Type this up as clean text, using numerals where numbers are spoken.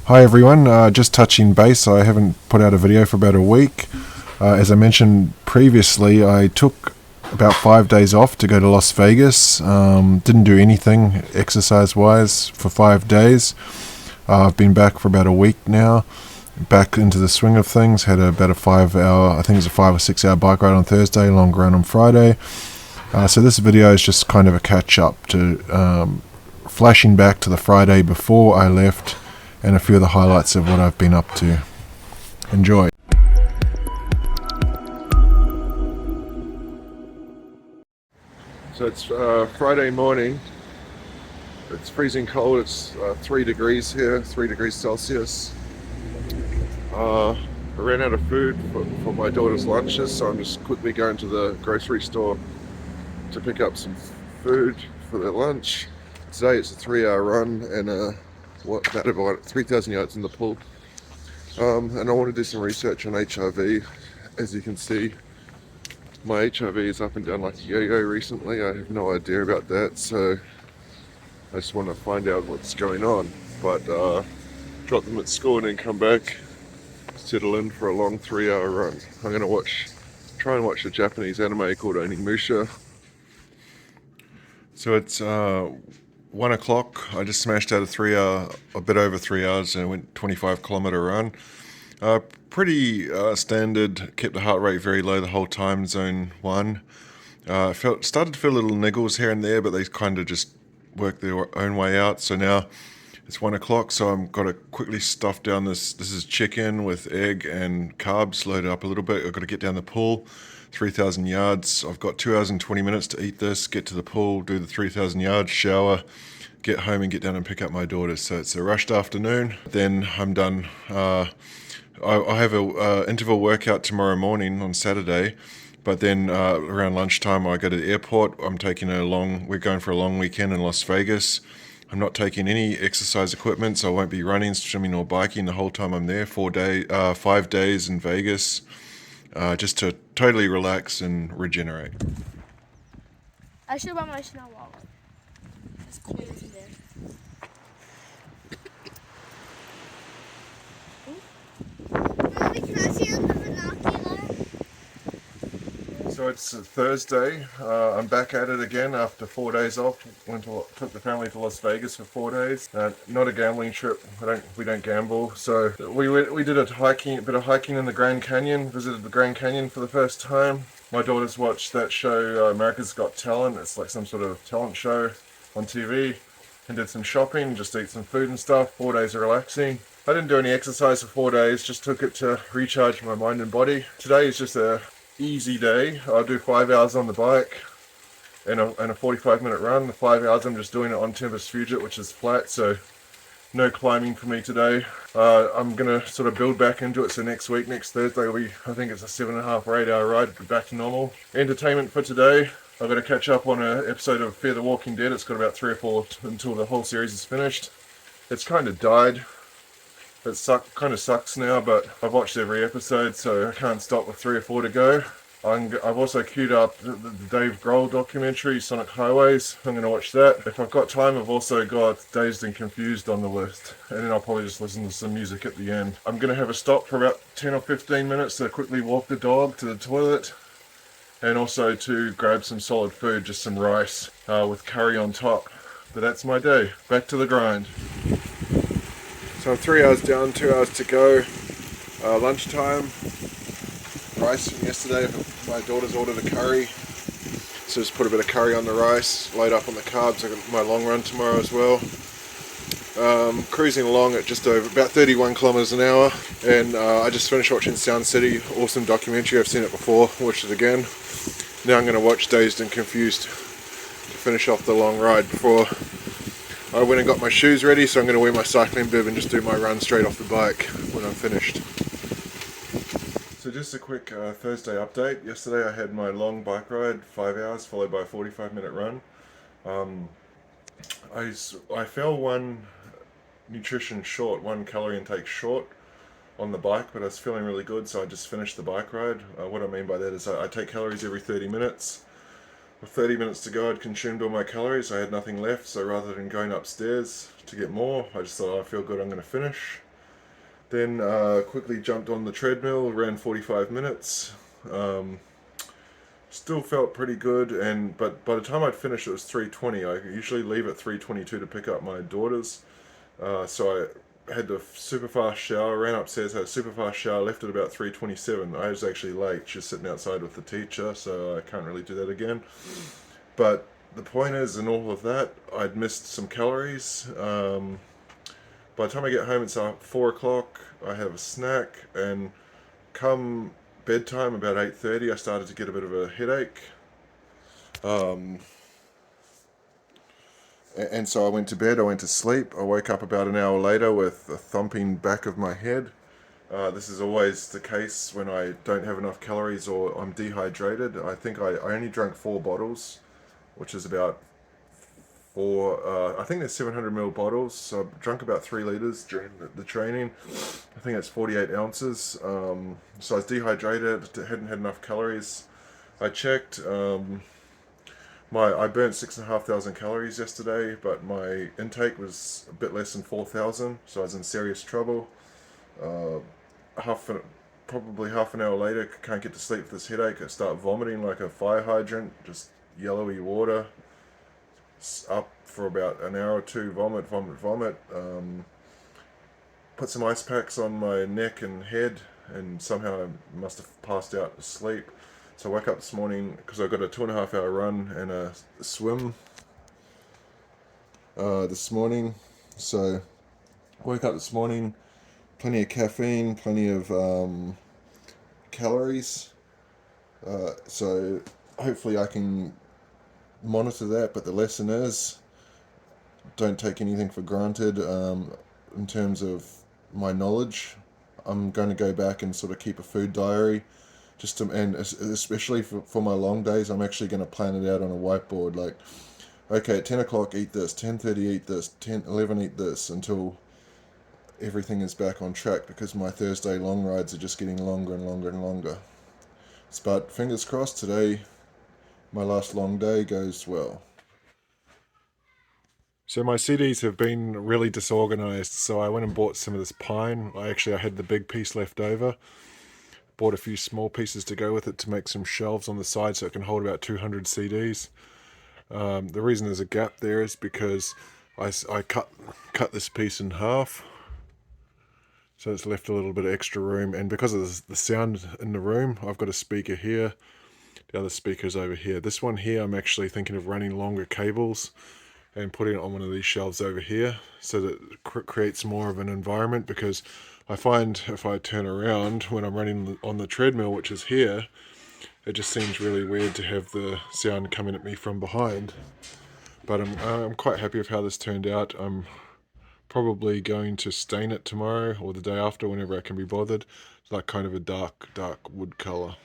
Hi everyone, just touching base. I haven't put out a video for about a week. As I mentioned previously, I took about 5 days off to go to Las Vegas. Didn't do anything exercise-wise for 5 days. I've been back for about a week now, back into the swing of things. Had about a 5 hour, I think it was a 5 or 6 hour bike ride on Thursday, long run on Friday. So this video is just kind of a catch-up to flashing back to the Friday before I left, and a few of the highlights of what I've been up to. Enjoy. So it's Friday morning. It's freezing cold. It's 3 degrees here, 3 degrees Celsius. I ran out of food for my daughter's lunches, so I'm just quickly going to the grocery store to pick up some food for their lunch. Today it's a 3-hour run and about 3,000 yards in the pool. And I want to do some research on HIV. As you can see, my HIV is up and down like a yo-yo recently. I have no idea about that, so I just want to find out what's going on. But drop them at school and then come back, settle in for a long 3-hour run. I'm going to try and watch a Japanese anime called Onimusha. So it's 1 o'clock. I just smashed out a bit over 3 hours, and went 25-kilometer run. Pretty standard. Kept the heart rate very low the whole time, zone 1. Started to feel little niggles here and there, but they kind of just worked their own way out. So now it's 1 o'clock, so I'm got to quickly stuff down this. This is chicken with egg and carbs, loaded up a little bit. I've got to get down the pool. 3,000 yards. I've got 2 hours and 20 minutes to eat this, get to the pool, do the 3,000 yards, shower, get home and get down and pick up my daughter. So it's a rushed afternoon. Then I'm done. I have a interval workout tomorrow morning on Saturday, but then around lunchtime I go to the airport. We're going for a long weekend in Las Vegas. I'm not taking any exercise equipment, so I won't be running, swimming or biking the whole time I'm there. 5 days in Vegas. Just to totally relax and regenerate. I should buy my Chanel wallet. It's cold in there. Mommy, can I see the binocular? So it's a Thursday. I'm back at it again after 4 days off. Took the family to Las Vegas for 4 days. Not a gambling trip. We don't gamble. So we did a bit of hiking in the Grand Canyon. Visited the Grand Canyon for the first time. My daughters watched that show, America's Got Talent. It's like some sort of talent show on TV. And did some shopping, just ate some food and stuff. 4 days of relaxing. I didn't do any exercise for 4 days. Just took it to recharge my mind and body. Today is just a easy day. I'll do 5 hours on the bike and a 45-minute run. The 5 hours I'm just doing it on Tempest Fugit, which is flat, so no climbing for me today. I'm gonna sort of build back into it, so next week, next Thursday, I think it's a 7.5 or 8 hour ride back to normal. Entertainment for today, I've got to catch up on an episode of Fear the Walking Dead. It's got about 3 or 4 until the whole series is finished. It's kind of died. It kind of sucks now, but I've watched every episode, so I can't stop with 3 or 4 to go. I've also queued up the Dave Grohl documentary, Sonic Highways. I'm going to watch that. If I've got time, I've also got Dazed and Confused on the list, and then I'll probably just listen to some music at the end. I'm going to have a stop for about 10 or 15 minutes to quickly walk the dog to the toilet, and also to grab some solid food, just some rice with curry on top. But that's my day. Back to the grind. So I'm 3 hours down, 2 hours to go. Lunchtime. Rice from yesterday. My daughter's ordered a curry. So just put a bit of curry on the rice, load up on the carbs. I got my long run tomorrow as well. Cruising along at just over about 31 kilometers an hour. And I just finished watching Sound City. Awesome documentary. I've seen it before. Watched it again. Now I'm going to watch Dazed and Confused to finish off the long ride before I went and got my shoes ready, so I'm going to wear my cycling bib and just do my run straight off the bike when I'm finished. So just a quick Thursday update. Yesterday I had my long bike ride, 5 hours, followed by a 45-minute run. I fell one nutrition short, 1 calorie intake short on the bike, but I was feeling really good, so I just finished the bike ride. What I mean by that is I take calories every 30 minutes. With 30 minutes to go, I'd consumed all my calories. I had nothing left, so rather than going upstairs to get more, I just thought, I feel good, I'm going to finish. Then quickly jumped on the treadmill, ran 45 minutes. Still felt pretty good, but by the time I'd finished, it was 3:20. I usually leave at 3:22 to pick up my daughters. So I had a super fast shower, ran upstairs, had a super fast shower, left at about 3:27. I was actually late. She was sitting outside with the teacher, so I can't really do that again. But the point is, in all of that, I'd missed some calories. By the time I get home, it's 4 o'clock. I have a snack, and come bedtime, about 8:30, I started to get a bit of a headache. And so I went to bed, I went to sleep. I woke up about an hour later with a thumping back of my head. This is always the case when I don't have enough calories or I'm dehydrated. I think I only drank 4 bottles, which is about I think there's 700 ml bottles, so I drank about 3 liters during the training. I think that's 48 ounces. So I was dehydrated, hadn't had enough calories. I checked. I burnt 6,500 calories yesterday, but my intake was a bit less than 4,000, so I was in serious trouble. Probably half an hour later, can't get to sleep with this headache. I start vomiting like a fire hydrant, just yellowy water. Up for about an hour or two, vomit. Put some ice packs on my neck and head, and somehow I must have passed out to sleep. So I woke up this morning because I got a 2.5 hour run and a swim this morning. So I woke up this morning, plenty of caffeine, plenty of calories. So hopefully I can monitor that, but the lesson is, don't take anything for granted in terms of my knowledge. I'm going to go back and sort of keep a food diary, and especially for my long days, I'm actually going to plan it out on a whiteboard. Like, okay, at 10 o'clock eat this, 10:30 eat this, 11 eat this, until everything is back on track, because my Thursday long rides are just getting longer and longer and longer. But fingers crossed, today, my last long day, goes well. So my CDs have been really disorganized, so I went and bought some of this pine. I had the big piece left over. Bought a few small pieces to go with it to make some shelves on the side so it can hold about 200 CDs. The reason there's a gap there is because I cut this piece in half, so it's left a little bit of extra room, and because of the sound in the room, I've got a speaker here. The other speaker's over here. This one here, I'm actually thinking of running longer cables and putting it on one of these shelves over here, so that it creates more of an environment, because I find if I turn around when I'm running on the treadmill, which is here, it just seems really weird to have the sound coming at me from behind. But I'm quite happy with how this turned out. I'm probably going to stain it tomorrow or the day after, whenever I can be bothered. It's like kind of a dark wood color.